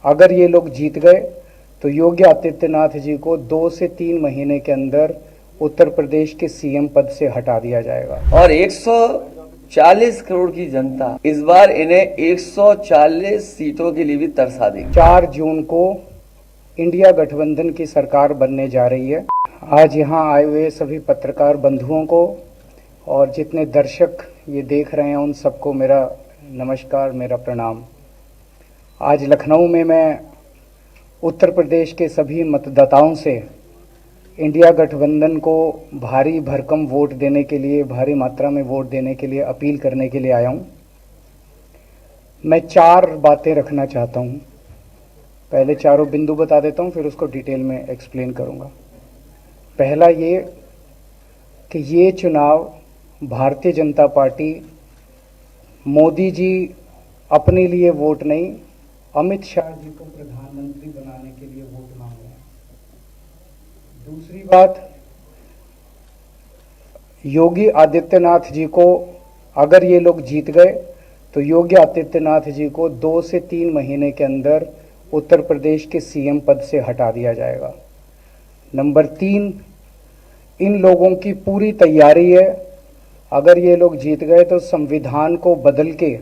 अगर ये लोग जीत गए तो योगी आदित्यनाथ जी को 2 से 3 महीने के अंदर उत्तर प्रदेश के सीएम पद से हटा दिया जाएगा। और 140 करोड़ की जनता इस बार इन्हें 140 सीटों के लिए भी तरसा देगी। 4 जून को इंडिया गठबंधन की सरकार बनने जा रही है। आज यहाँ आए हुए सभी पत्रकार बंधुओं को और जितने दर्शक ये देख रहे हैं उन सबको मेरा नमस्कार, मेरा प्रणाम। आज लखनऊ में मैं उत्तर प्रदेश के सभी मतदाताओं से इंडिया गठबंधन को भारी भरकम वोट देने के लिए, भारी मात्रा में वोट देने के लिए अपील करने के लिए आया हूँ। मैं 4 बातें रखना चाहता हूँ। पहले चारों बिंदु बता देता हूँ, फिर उसको डिटेल में एक्सप्लेन करूँगा। पहला ये कि ये चुनाव भारतीय जनता पार्टी मोदी जी अपने लिए वोट नहीं, अमित शाह जी को प्रधानमंत्री बनाने के लिए वोट मांग रहे हैं। दूसरी बात, योगी आदित्यनाथ जी को अगर ये लोग जीत गए तो योगी आदित्यनाथ जी को 2 से 3 महीने के अंदर उत्तर प्रदेश के सीएम पद से हटा दिया जाएगा। नंबर 3, इन लोगों की पूरी तैयारी है, अगर ये लोग जीत गए तो संविधान को बदल के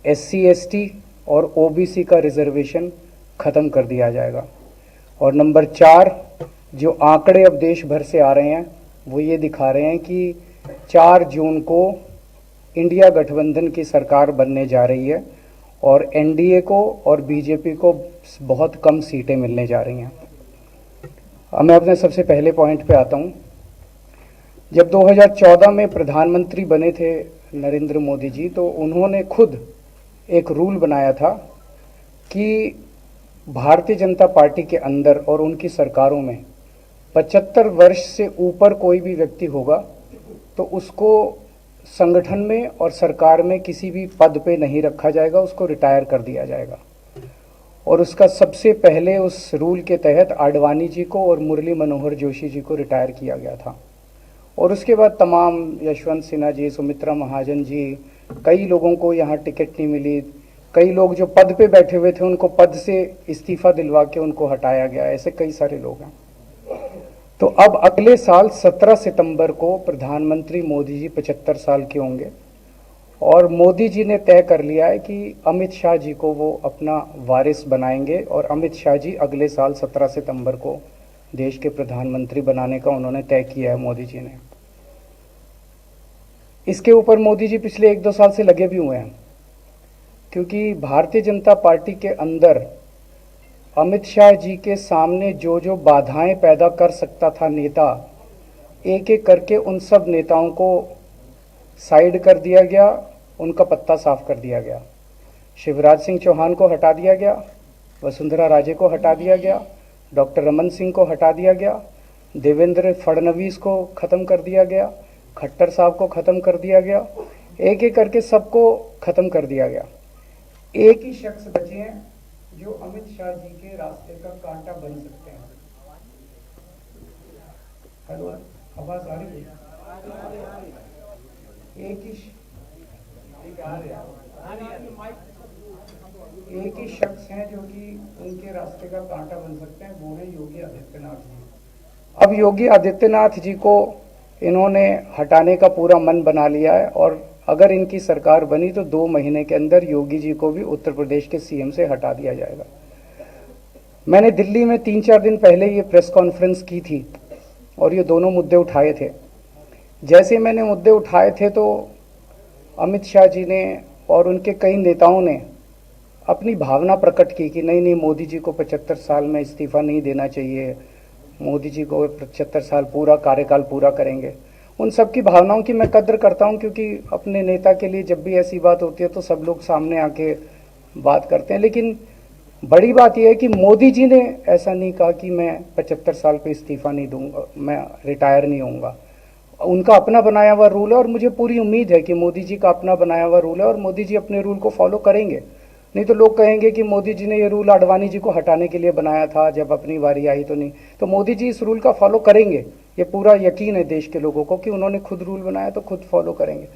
SC ST और OBC का रिजर्वेशन खत्म कर दिया जाएगा। और नंबर 4, जो आंकड़े अब देश भर से आ रहे हैं वो ये दिखा रहे हैं कि 4 जून को इंडिया गठबंधन की सरकार बनने जा रही है और NDA को और BJP को बहुत कम सीटें मिलने जा रही हैं। अब मैं अपने सबसे पहले पॉइंट पे आता हूँ। जब 2014 में प्रधानमंत्री बने थे नरेंद्र मोदी जी, तो उन्होंने खुद एक रूल बनाया था कि भारतीय जनता पार्टी के अंदर और उनकी सरकारों में 75 वर्ष से ऊपर कोई भी व्यक्ति होगा तो उसको संगठन में और सरकार में किसी भी पद पे नहीं रखा जाएगा, उसको रिटायर कर दिया जाएगा। और उसका सबसे पहले उस रूल के तहत आडवाणी जी को और मुरली मनोहर जोशी जी को रिटायर किया गया था। और उसके बाद तमाम यशवंत सिन्हा जी, सुमित्रा महाजन जी, कई लोगों को यहाँ टिकट नहीं मिली, कई लोग जो पद पे बैठे हुए थे उनको पद से इस्तीफा दिलवा के उनको हटाया गया, ऐसे कई सारे लोग हैं। तो अब अगले साल 17 सितंबर को प्रधानमंत्री मोदी जी 75 साल के होंगे और मोदी जी ने तय कर लिया है कि अमित शाह जी को वो अपना वारिस बनाएंगे और अमित शाह जी अगले साल 17 सितंबर को देश के प्रधानमंत्री बनाने का उन्होंने तय किया है मोदी जी ने। इसके ऊपर मोदी जी पिछले 1-2 साल से लगे भी हुए हैं, क्योंकि भारतीय जनता पार्टी के अंदर अमित शाह जी के सामने जो जो बाधाएं पैदा कर सकता था नेता, एक एक करके उन सब नेताओं को साइड कर दिया गया, उनका पत्ता साफ कर दिया गया। शिवराज सिंह चौहान को हटा दिया गया, वसुंधरा राजे को हटा दिया गया, डॉक्टर रमन सिंह को हटा दिया गया, देवेंद्र फडणवीस को ख़त्म कर दिया गया, खट्टर साहब को ख़त्म कर दिया गया, एक एक करके सबको ख़त्म कर दिया गया। एक ही शख्स बचे हैं जो अमित शाह जी के रास्ते का कांटा बन सकते हैं। हेलो, आवाज आ रही है? एक ही शख्स हैं जो कि उनके रास्ते का कांटा बन सकते हैं, वो है योगी आदित्यनाथ जी। अब योगी आदित्यनाथ जी को इन्होंने हटाने का पूरा मन बना लिया है और अगर इनकी सरकार बनी तो 2 महीने के अंदर योगी जी को भी उत्तर प्रदेश के सीएम से हटा दिया जाएगा। मैंने दिल्ली में 3-4 दिन पहले ये प्रेस कॉन्फ्रेंस की थी और ये दोनों मुद्दे उठाए थे। जैसे मैंने मुद्दे उठाए थे तो अमित शाह जी ने और उनके कई नेताओं ने अपनी भावना प्रकट की कि नहीं, मोदी जी को 75 साल में इस्तीफा नहीं देना चाहिए, मोदी जी को 75 साल पूरा कार्यकाल पूरा करेंगे। उन सब की भावनाओं की मैं कद्र करता हूं, क्योंकि अपने नेता के लिए जब भी ऐसी बात होती है तो सब लोग सामने आके बात करते हैं। लेकिन बड़ी बात यह है कि मोदी जी ने ऐसा नहीं कहा कि मैं 75 साल पे इस्तीफा नहीं दूंगा, मैं रिटायर नहीं होऊंगा। उनका अपना बनाया हुआ रूल है और मुझे पूरी उम्मीद है कि मोदी जी का अपना बनाया हुआ रूल है और मोदी जी अपने रूल को फॉलो करेंगे। नहीं तो लोग कहेंगे कि मोदी जी ने ये रूल आडवाणी जी को हटाने के लिए बनाया था, जब अपनी बारी आई तो नहीं। तो मोदी जी इस रूल का फॉलो करेंगे, ये पूरा यकीन है देश के लोगों को कि उन्होंने खुद रूल बनाया तो खुद फॉलो करेंगे।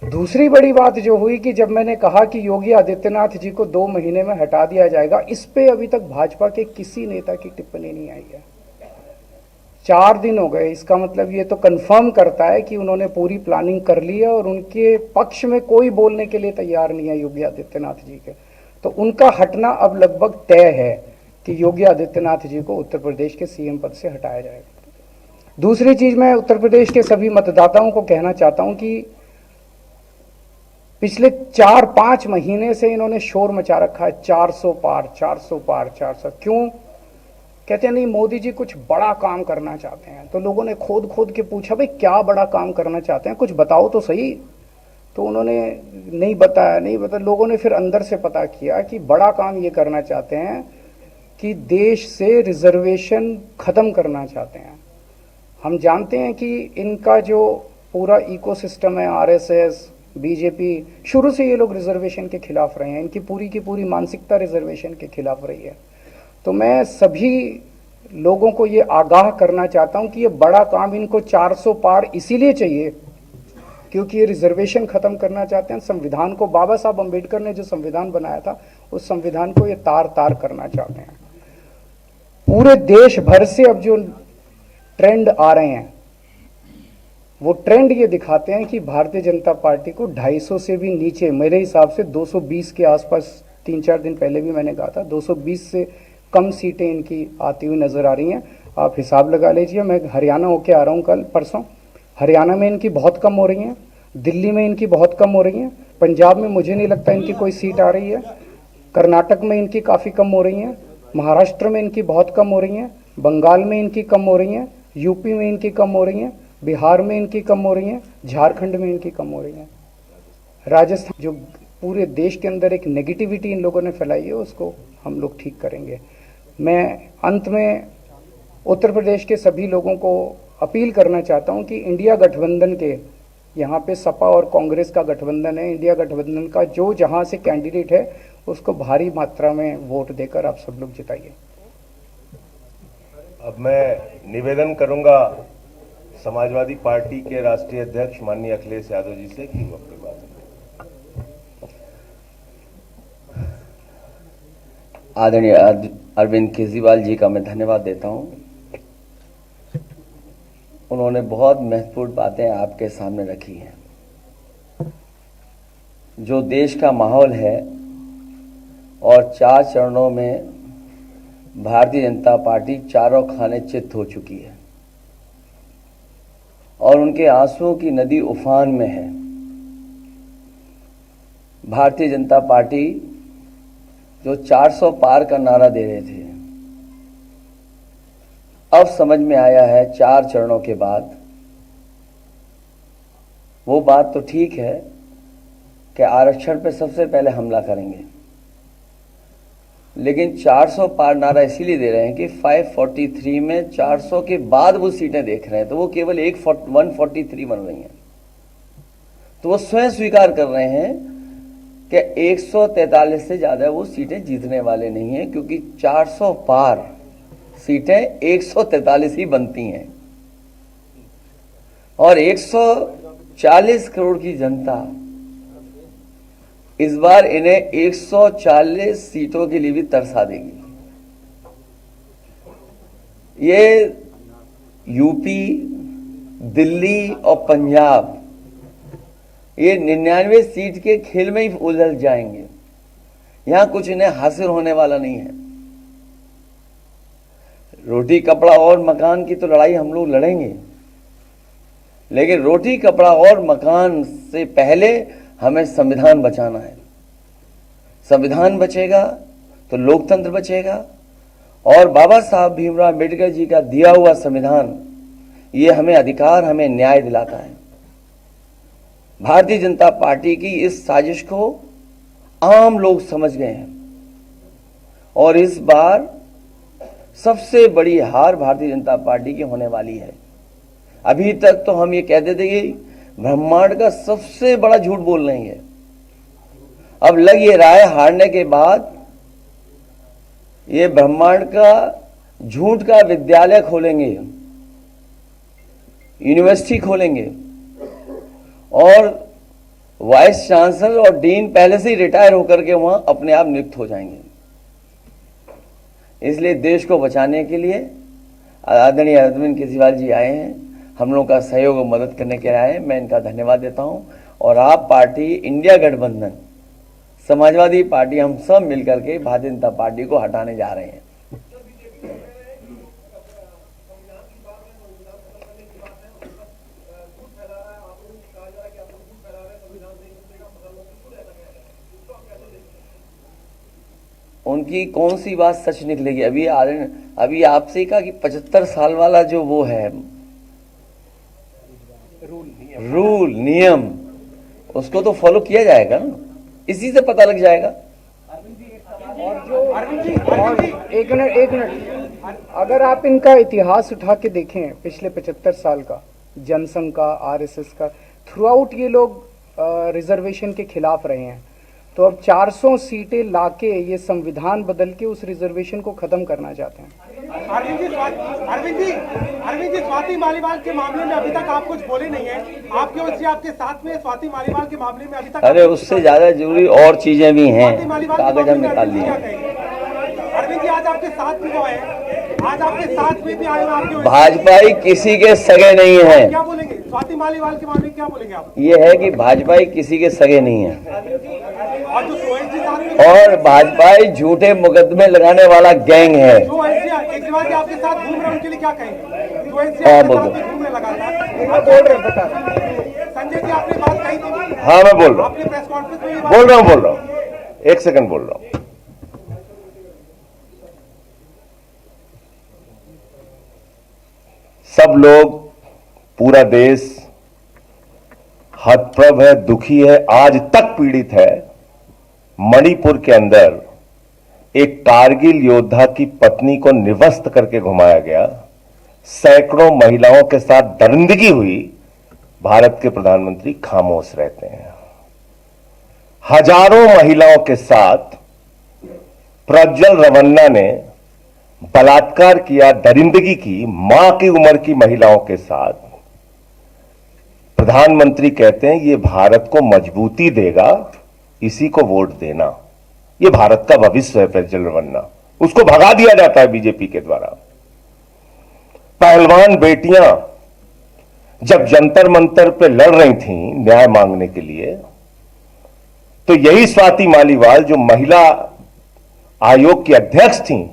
दूसरी बड़ी बात जो हुई कि जब मैंने कहा कि योगी आदित्यनाथ जी को 2 महीने में हटा दिया जाएगा, इस पे अभी तक भाजपा के किसी नेता की टिप्पणी नहीं आई है। 4 दिन हो गए, इसका मतलब ये तो कंफर्म करता है कि उन्होंने पूरी प्लानिंग कर ली है और उनके पक्ष में कोई बोलने के लिए तैयार नहीं है योगी आदित्यनाथ जी के। तो उनका हटना अब लगभग तय है कि योगी आदित्यनाथ जी को उत्तर प्रदेश के सीएम पद से हटाया जाएगा। दूसरी चीज, मैं उत्तर प्रदेश के सभी मतदाताओं को कहना चाहता हूं कि पिछले 4-5 महीने से इन्होंने शोर मचा रखा है, 400 पार 400 पार 400। क्यों? कहते हैं नहीं मोदी जी कुछ बड़ा काम करना चाहते हैं। तो लोगों ने खोद खोद के पूछा, भाई क्या बड़ा काम करना चाहते हैं, कुछ बताओ तो सही। तो उन्होंने नहीं बताया। लोगों ने फिर अंदर से पता किया कि बड़ा काम ये करना चाहते हैं कि देश से रिजर्वेशन खत्म करना चाहते हैं। हम जानते हैं कि इनका जो पूरा इकोसिस्टम है, आरएसएस, बीजेपी, शुरू से ये लोग रिजर्वेशन के खिलाफ रहे हैं। इनकी पूरी की पूरी मानसिकता रिजर्वेशन के खिलाफ रही है। तो मैं सभी लोगों को ये आगाह करना चाहता हूं कि ये बड़ा काम इनको 400 पार इसीलिए चाहिए क्योंकि ये रिजर्वेशन खत्म करना चाहते हैं। संविधान को, बाबा साहब अंबेडकर ने जो संविधान बनाया था, उस संविधान को ये तार तार करना चाहते हैं। पूरे देश भर से अब जो ट्रेंड आ रहे हैं, वो ट्रेंड ये दिखाते हैं कि भारतीय जनता पार्टी को 250 से भी नीचे, मेरे हिसाब से 220 के आसपास, 3-4 दिन पहले भी मैंने कहा था, 220 से कम सीटें इनकी आती हुई नजर आ रही हैं। आप हिसाब लगा लीजिए। मैं हरियाणा होके आ रहा हूँ कल परसों, हरियाणा में इनकी बहुत कम हो रही हैं, दिल्ली में इनकी बहुत कम हो रही हैं, पंजाब में मुझे नहीं लगता इनकी कोई सीट आ रही है, कर्नाटक में इनकी काफ़ी कम हो रही हैं, महाराष्ट्र में इनकी बहुत कम हो रही हैं, बंगाल में इनकी कम हो रही हैं, यूपी में इनकी कम हो रही हैं, बिहार में इनकी कम हो रही हैं, झारखंड में इनकी कम हो रही हैं, राजस्थान। जो पूरे देश के अंदर एक नेगेटिविटी इन लोगों ने फैलाई है, उसको हम लोग ठीक करेंगे। मैं अंत में उत्तर प्रदेश के सभी लोगों को अपील करना चाहता हूं कि इंडिया गठबंधन के, यहाँ पे सपा और कांग्रेस का गठबंधन है, इंडिया गठबंधन का जो जहां से कैंडिडेट है उसको भारी मात्रा में वोट देकर आप सब लोग जिताइए। अब मैं निवेदन करूंगा समाजवादी पार्टी के राष्ट्रीय अध्यक्ष माननीय अखिलेश यादव जी से कि वो अपनी बात करें। आदरणीय अरविंद केजरीवाल जी का मैं धन्यवाद देता हूं। उन्होंने बहुत महत्वपूर्ण बातें आपके सामने रखी हैं। जो देश का माहौल है और 4 चरणों में भारतीय जनता पार्टी चारों खाने चित्त हो चुकी है और उनके आंसुओं की नदी उफान में है। भारतीय जनता पार्टी जो 400 पार का नारा दे रहे थे, अब समझ में आया है 4 चरणों के बाद, वो बात तो ठीक है कि आरक्षण पे सबसे पहले हमला करेंगे, लेकिन 400 पार नारा इसीलिए दे रहे हैं कि 543 में 400 के बाद वो सीटें देख रहे हैं, तो वो केवल 143 बन रही हैं। तो वो स्वयं स्वीकार कर रहे हैं कि 143 से ज्यादा वो सीटें जीतने वाले नहीं हैं, क्योंकि 400 पार सीटें 143 ही बनती हैं और 140 करोड़ की जनता इस बार इन्हें 140 सीटों के लिए भी तरसा देगी। ये यूपी, दिल्ली और पंजाब ये 99 सीट के खेल में ही उलझ जाएंगे। यहां कुछ इन्हें हासिल होने वाला नहीं है। रोटी कपड़ा और मकान की तो लड़ाई हम लोग लड़ेंगे, लेकिन रोटी कपड़ा और मकान से पहले हमें संविधान बचाना है। संविधान बचेगा तो लोकतंत्र बचेगा और बाबा साहब भीमराव अम्बेडकर जी का दिया हुआ संविधान ये हमें अधिकार, हमें न्याय दिलाता है। भारतीय जनता पार्टी की इस साजिश को आम लोग समझ गए हैं और इस बार सबसे बड़ी हार भारतीय जनता पार्टी की होने वाली है। अभी तक तो हम ये कहते थे कि ब्रह्मांड का सबसे बड़ा झूठ बोल रही है। अब लग ये रहा है हारने के बाद ये ब्रह्मांड का झूठ का विद्यालय खोलेंगे, यूनिवर्सिटी खोलेंगे और वाइस चांसलर और डीन पहले से ही रिटायर होकर के वहां अपने आप नियुक्त हो जाएंगे। इसलिए देश को बचाने के लिए आदरणीय अरविंद केजरीवाल जी आए हैं, हम लोगों का सहयोग और मदद करने के लिए आए हैं। मैं इनका धन्यवाद देता हूं। और आप पार्टी, इंडिया गठबंधन, समाजवादी पार्टी, हम सब मिलकर के भारतीय जनता पार्टी को हटाने जा रहे हैं। उनकी कौन सी बात सच निकलेगी? अभी आपसे ही कहा कि 75 साल वाला जो वो है रूल नियम, उसको तो फॉलो किया जाएगा ना, इसी से पता लग जाएगा। एक मिनट, अगर आप इनका इतिहास उठा के देखें पिछले 75 साल का, जनसंघ का, आरएसएस का, थ्रू आउट ये लोग रिजर्वेशन के खिलाफ रहे हैं। तो अब 400 सीटें लाके ये संविधान बदल के उस रिजर्वेशन को खत्म करना चाहते हैं। अरविंद जी, स्वाति मालीवाल के मामले में अभी तक आप कुछ बोले नहीं है। आपके ओर से आपके साथ में स्वाति मालीवाल के मामले में अभी तक, अरे उससे ज्यादा जरूरी और चीजें भी हैं, कागज हम निकाल लिए। अरविंद जी, आज आपके साथ भी वो है, आज आपके साथ में भी आए आपके, भाजपाई किसी के सगे नहीं है। क्या बोलेंगे स्वाति मालीवाल के मामले में, क्या बोलेंगे आप? ये है कि भाजपाई किसी के सगे नहीं है और जो ओएनजी साथ में, और भाजपाई झूठे मुकदमे लगाने वाला गैंग है। जो केजरीवाल जी आपके साथ घूम रहे हैं, उनके लिए क्या कहेंगे? जो ओएनजी हाँ, आपके बोलो। साथ में घूम रहे लगातार, आप बोल रहे हैं, बता। संजय जी आपने बात कही थी, हाँ मैं बोल रहा हूँ, आपने प्रेस कॉन्फ्रेंस में ये बात बोल रहा हूँ, एक सेकंड बोल रहा हूँ। सब लोग, पूरा देश हतप्रभ है, दुखी है, आज तक पीड़ित है। मणिपुर के अंदर एक कारगिल योद्धा की पत्नी को निवस्त करके घुमाया गया, सैकड़ों महिलाओं के साथ दरिंदगी हुई, भारत के प्रधानमंत्री खामोश रहते हैं। हजारों महिलाओं के साथ प्रज्वल रवन्ना ने बलात्कार किया, दरिंदगी की, मां की उम्र की महिलाओं के साथ। प्रधानमंत्री कहते हैं ये भारत को मजबूती देगा, इसी को वोट देना। ये भारत का भविष्य है प्रज्वल रवन्ना, उसको भगा दिया जाता है बीजेपी के द्वारा। पहलवान बेटियां जब जंतर मंतर पे लड़ रही थीं न्याय मांगने के लिए, तो यही स्वाति मालीवाल जो महिला आयोग की अध्यक्ष थीं,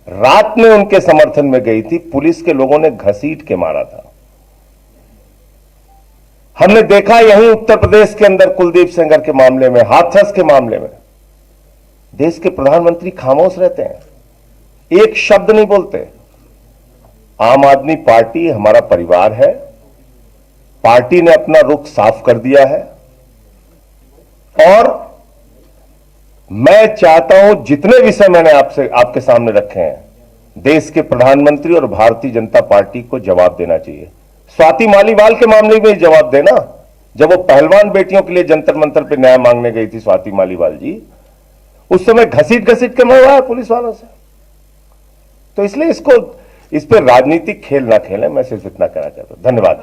रात में उनके समर्थन में गई थी, पुलिस के लोगों ने घसीट के मारा था। हमने देखा यहीं उत्तर प्रदेश के अंदर कुलदीप सेंगर के मामले में, हाथरस के मामले में, देश के प्रधानमंत्री खामोश रहते हैं, एक शब्द नहीं बोलते। आम आदमी पार्टी हमारा परिवार है, पार्टी ने अपना रुख साफ कर दिया है और मैं चाहता हूं जितने विषय मैंने आपके सामने रखे हैं, देश के प्रधानमंत्री और भारतीय जनता पार्टी को जवाब देना चाहिए। स्वाति मालीवाल के मामले में जवाब देना, जब वो पहलवान बेटियों के लिए जंतर मंतर पे न्याय मांगने गई थी स्वाति मालीवाल जी, उस समय घसीट के मरवाया पुलिस वालों से। तो इसलिए इस पे राजनीतिक खेल ना खेलें, मैं सिर्फ इतना कहना चाहता हूं। धन्यवाद।